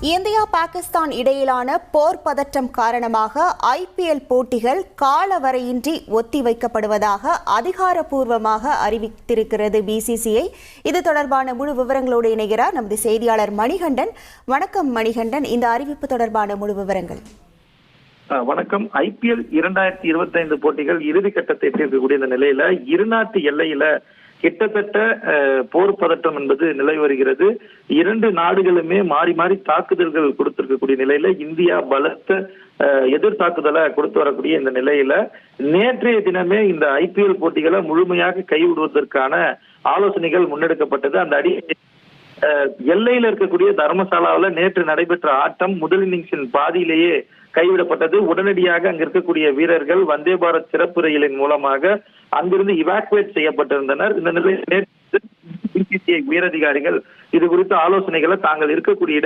India Pakistan இடையிலான போர் பதற்றம் காரணமாக IPL போட்டிகள் காலவரையின்றி ஒத்திவைக்கப்படுவதாக அதிகாரப்பூர்வமாக அறிவித்திருக்கிறது BCCI. இது தொடர்பான முழு விவரங்களோடு இணைகிறார் நமது செய்தியாளர் மணிகண்டன். வணக்கம் மணிகண்டன், இந்த அறிவிப்பு தொடர்பான முழு விவரங்கள். வணக்கம். IPL 2025 போட்டிகள் இறுதி கட்டத்தை எட்டியிருக்கக்கூடிய இந்த நிலையில இருநாட்டு எல்லையில கிட்டத்தட்ட போர் பதட்டம் என்பது நிலவி வருகிறது. இரண்டு நாடுகளுமே மாறி மாறி தாக்குதல்கள் கொடுத்திருக்கக்கூடிய நிலையில இந்தியா பலத்த எதிர் தாக்குதலை கொடுத்து வரக்கூடிய இந்த நிலையில நேற்றைய தினமே இந்த IPL போட்டிகளை முழுமையாக கைவிடுவதற்கான ஆலோசனைகள் முன்னெடுக்கப்பட்டது. அந்த அடிப்படையில் எல்லையில இருக்கக்கூடிய தர்மசாலாவில நேற்று நடைபெற்ற ஆட்டம் முதல் இன்னிங்ஸின் பாதியிலேயே கைவிடப்பட்டது. உடனடியாக அங்க இருக்கக்கூடிய வீரர்கள் வந்தே பாரத் சிறப்பு ரயிலின் மூலமாக அங்கிருந்து இவாக்குவேட் செய்யப்பட்டிருந்தனர். இந்த நிலையில் BCCI உயரதிகாரிகள் இது குறித்த ஆலோசனைகளை தாங்கள் இருக்கக்கூடிய